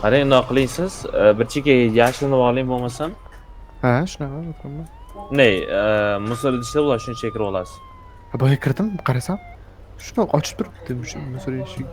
Qarang, uni qilaysiz. Bir chekka yashinib oling bo'lmasam. Ha, shunaqa o'tirman. Ne, musor idishda ular shuncha kirib olasiz. Boya kirdim, qarasam, shuni ochib turibdi shu musor eshik.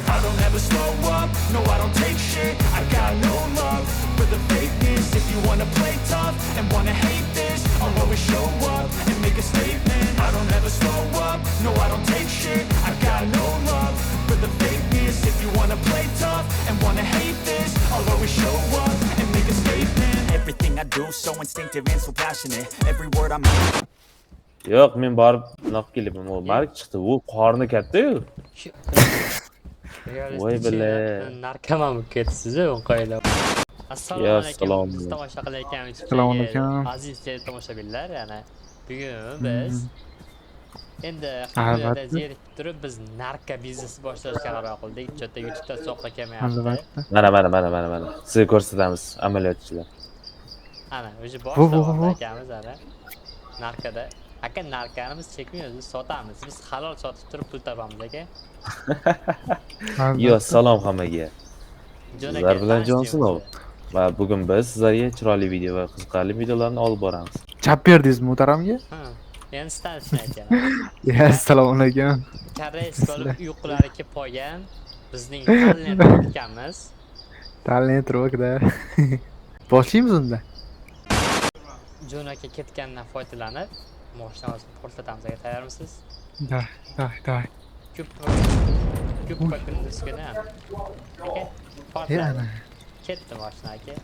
I don't ever slow up, no I don't take shit. I got no love for the fakeness. If you wanna play tough and wanna hate this, I'll always show up and make a statement. I don't ever slow up, no I don't take shit. I got no love for the fakeness. If you wanna play tough and wanna hate this, I'll always show up and make a statement. Everything I do so instinctive and so passionate. Every word I'm Yo'q, men borib naq kelibman. O Mark chiqdi. U qorni katta-yu. Voy bile. Narkoman bo'lib ketibsiz-ku qo'ylab. Assalomu alaykum. Biz tomosha qilayotganmiz. Assalomu alaykum. Aziz tomoshabinlar, yana bugun biz endi Albatta. xabarda zerikib turib biz narko biznes boshlashga qaror qildik. Chota YouTube'da so'qqa kelmayapti. Albatta. Mana. Sizga ko'rsatamiz amaliyotchilar. Ana, o'sha boshlayapti akamiz ana. Narkoda aka narkani chekmaymiz, biz sotamiz. Biz halol sotib turib pul topamiz aka. Yo, salom hammaga. Jon Sizlar bilan tanishdik Jonsinov. o'zi. Va bugun biz sizlarga chiroyli video va qiziqarli videolarni olib boramiz. Chap berdingizmi muhtaramga? Ha. Endi stansiyani aytgan. Ya, assalomu alaykum. Koreys bo'lib uyqulari kelib qolgan bizning talent ukamiz. Talent rockda. Boshlaymiz unda. Jon aka ketgandan foydalanib mashinamizni portlatamiz. Aka tayyormisiz? Давай. Ko'p kunduzgina. Aka, Ya, portlat. ana. Ketdi mashina aka.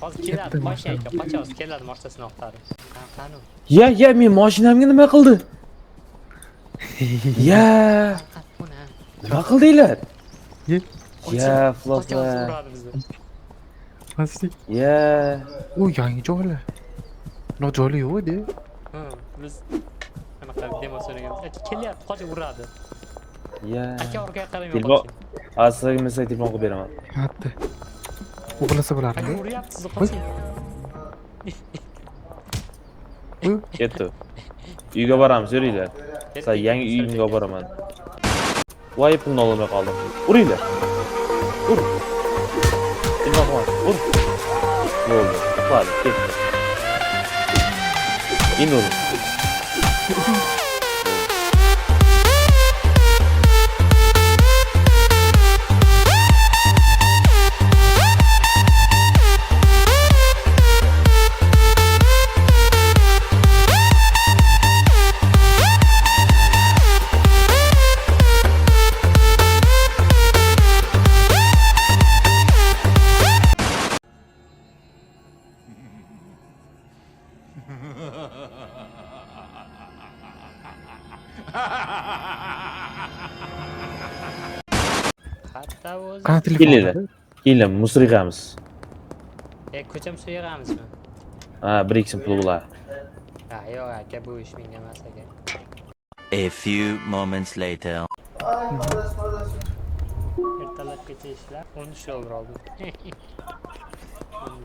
Hozir keladi mashina aka. Qachon keladi mashinasini oqtarib. Qani? Ya, men mashinamga nima qildi? Ya, Buni. nima qildinglar? Ye. Ya, Qachon floplar. uradi bizni? Plastik. Ya, U yangi joylar. Nojoyli yo'q edi. Ha, biz anaqa demo so'raganmiz. Aka kelyapti, qochib uradi. ya. Aka orqaga qaramay Telefon, qoching. sizga mesaj telefon qilib beraman. Hatto. O'g'lisi Aka bo'lardi. uryapsiz, qoching. Ketdi. Uyga boramiz, yuringlar. Sizlar yangi uyimga olib boraman. Voy, pulni olmay qoldim. Uringlar. Ur. Telefon, ur. Bo'ldi, uxladi, ketdi. Endi ur. Hatta o'zi. Qani telefon? Kelinglar. Keyin musor yig'amiz. Ko'cham suv yig'amizmi? Ha, 1-2 so'm pul bo'lar. Ha, yo'q aka, bu ish menga emas aka. A few moments later. Ertalabgacha ishlar, 13 dollar oldim.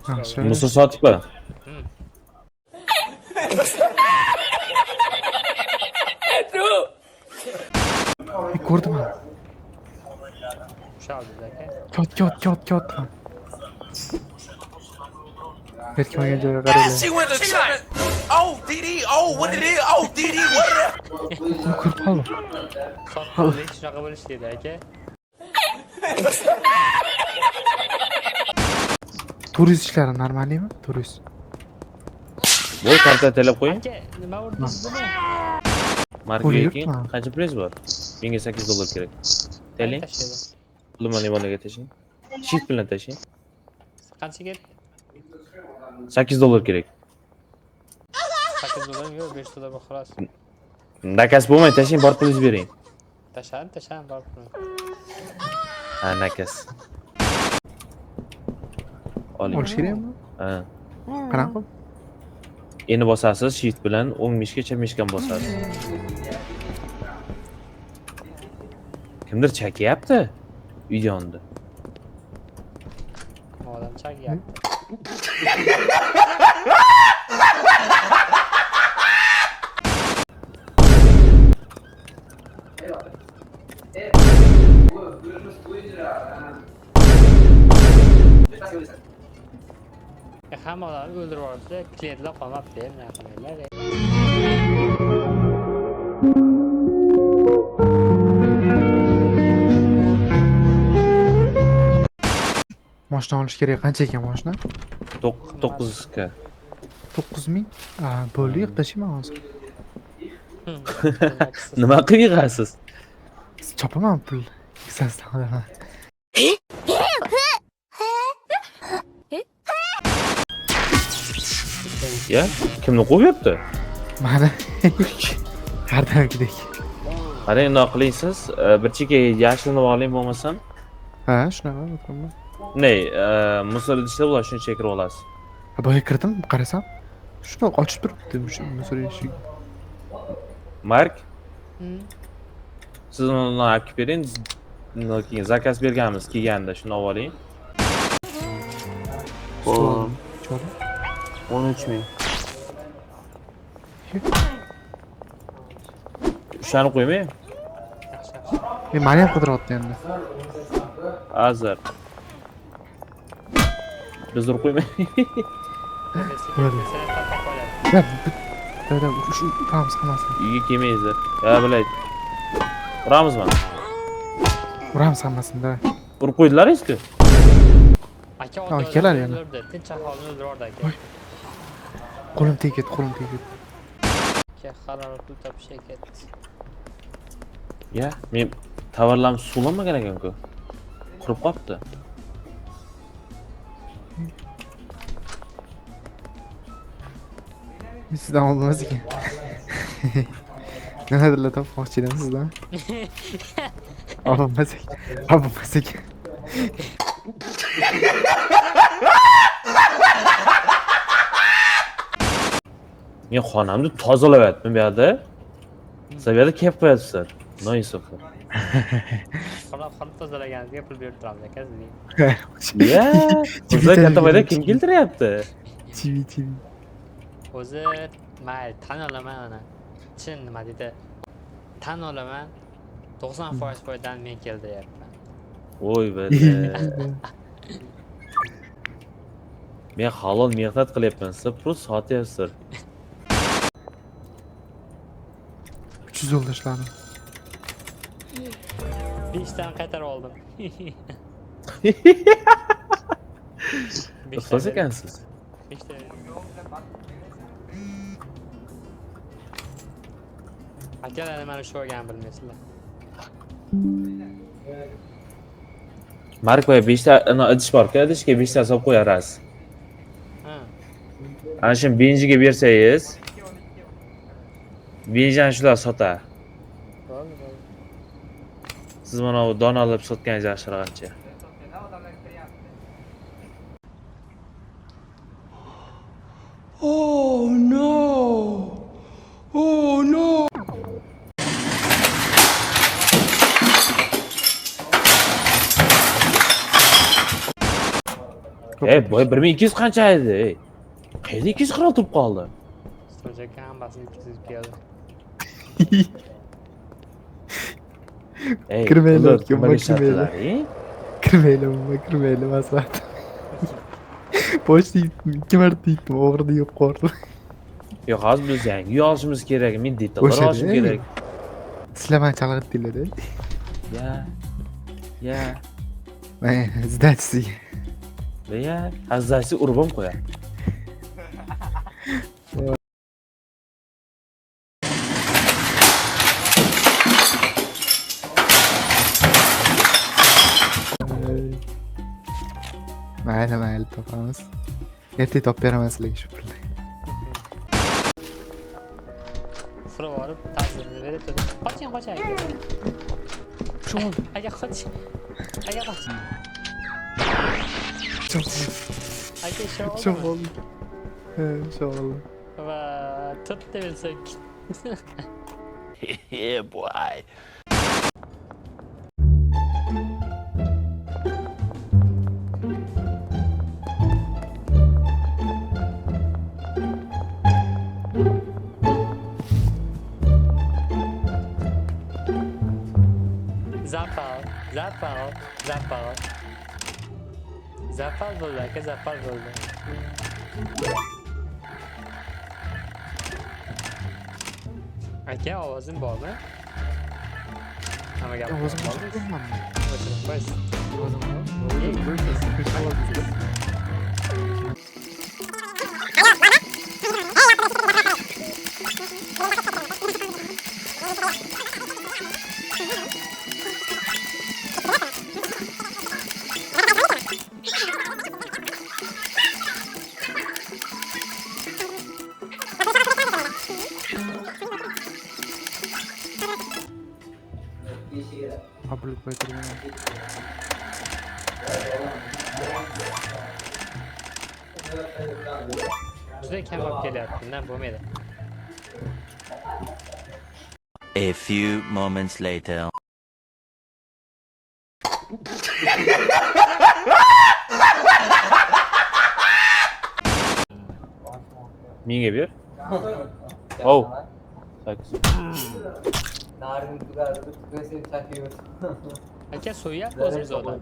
Ha, 13 shu- dollar. Musor sotibmi? Ko'rdim. Ushaldi aka. Yot. Hech kimga joyga qaraylar. She went to shot. Oh, DD. Oh, what it is? Oh, DD. What it is? Ko'rib qoldim. Sotqinlik shunaqa bo'lish dedi aka. Turist ishlari normalmi? Turist. Voy, karta telep qo'ying. Aka, nima urdingiz buni? Marka Buyur, keyin ha. qancha prinz bor? Menga 8 dollar kerak. Teling. Tashlaydi. Pulni limonga tashing. Shift bilan tashing. Qancha ketdi? 8 dollar kerak. 8 dollar yo'q, 5 dollar bu xolos. Nakas bo'lmay tashing, bor pulingizni bering. Tashan bor pul. Ha, nakas. Oling. Olish kerakmi? Ha. Qanaqa? Endi bosasiz, shift bilan o'ng mishga mishgan bosasiz. Kimdir chakyapti videoni. Odam Çak ya. Hammalarni o'ldirib yuborsa, klientlar qolmabdi, nima qilmaylar. Mashina olish kerak. Qancha ekan mashina? 9 9,000. Bo'ldi, yiqitishim hozir. Nima qilib yig'asiz? Chopaman pul. Kissasidan olaman. Ya, kimni qo'yapti? Mana. Har doimgidek. Qarang, undaq qiling siz, bir chekka yashirinib oling bo'lmasam. Ha, shunaqa o'taman. Ne, musor idishda bular shuncha kirib olasiz. Boya kirdim, qarasam, shuni ochib turibdi musor eshigi. Mark, siz uni olib bering. Keyin zakaz berganmiz, kelganda shuni olib oling. Hop. 13,000. O'shani qo'ymang. Meni ham qidiryapti endi. Hozir. Biz urib qo'ymang. Dada, shu tamiz qilmasin. Uyga kelmaysizlar. Ya bilay. Uramizmi? Uramiz hammasini, da. Urib qo'ydilaringizku. Aka keladi yana. Tinch aholini o'ldirdi aka. Qo'lim tegib ketdi. Aka harorat pul topishga ketdi. Ya, men tovarlarni suvlanmagan ekan-ku. Qurib qolibdi. Sizdan olmas ekan. Nimadirlar topmoqchi edim sizdan. Olmas ekan. Men xonamni tozalayapman bu yerda. Siz bu yerda kelib qo'yapsizlar. Noyisoflar. Xonab tozalaganingizga pul berib turamiz aka sizga. Ya, bizlar katta foyda kim keltiryapti? Chivi. O'zi mayli tan olaman ana. Chin nima deydi? Tan olaman. 90% foydani men keltiryapman. Voy bada. Men halol mehnat qilyapman, siz pul sotyapsizlar. 300 yo'ldoshlarim. 5 dan qaytarib oldim. 5 Ustoz ekansiz. 5 dan. Akalar mana shu o'rgan bilmaysizlar. Mark boya 5 ta idish bor-ku, idishga 5 ta solib qo'yarasiz. Ha. Ana shu benjiga bersangiz, benjini shular sotar. Bo'ldi. Siz mana bu donalab sotganingiz yaxshiraqancha. Boy 1200 qancha edi? Qayerda 240 turib qoldi? Stojaka hammasini yutqizib keldi. Kirmaylar, kirmaylar, maslahat. Pochta 2 marta yutdim, o'g'rida yo'q qo'rdim. Yo'q, hozir biz yangi uy olishimiz kerak, men detallar olishim kerak. Sizlar meni chalg'itdinglar-da. Ya. Men sdать sizga. Ya, hazzasi urib ham qo'yar. Mayli topamiz. Ertaga topib beraman sizlarga shu pulni. Surib olib, ta'sirini berib turdi. Qoching. Shu aka qoch. Aka qoch. Aka Shovol. Shovol. Va tutdi bilsak. Yeah, boy. Zapal. Zapal. Zapal bo'ldi aka, zapal bo'ldi. Aka ovozim bormi? Hamma gap. Ovozim chiqmayapmi? Qo'ysiz. Ovozim bor. Public baytırma. Juda kam olib kelyapti, undan bo'lmaydi. A few moments later. Menga ber. Oh. Sakkiz. Aka so'yyapti o'zimiz odam.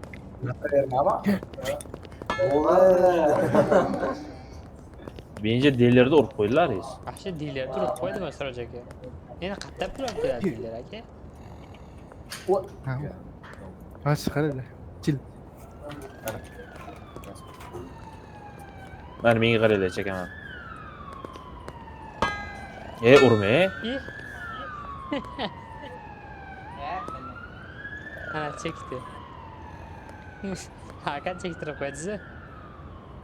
Bence delilerdi urib qo'ydilar reis. Yaxshi dealer turib qo'ydimi Siroj aka? Yana qayerdan pul olib keladi dealer aka? Ha chiqar hele. Chil. Mana menga qaranglar chekaman. Urma. Ih. Ana çekti. Hakan çektirip koydu.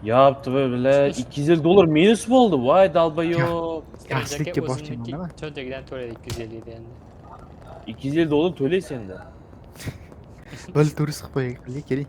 Yaptı böyle 250 dolar minus mu oldu? Vay dalbayo. Yaxshilikka borchim nima? Cho'ntagidan to'ladi 250 edi endi. 250 dolar to'lay senda. Bo'l turist qo'yaylik, keling.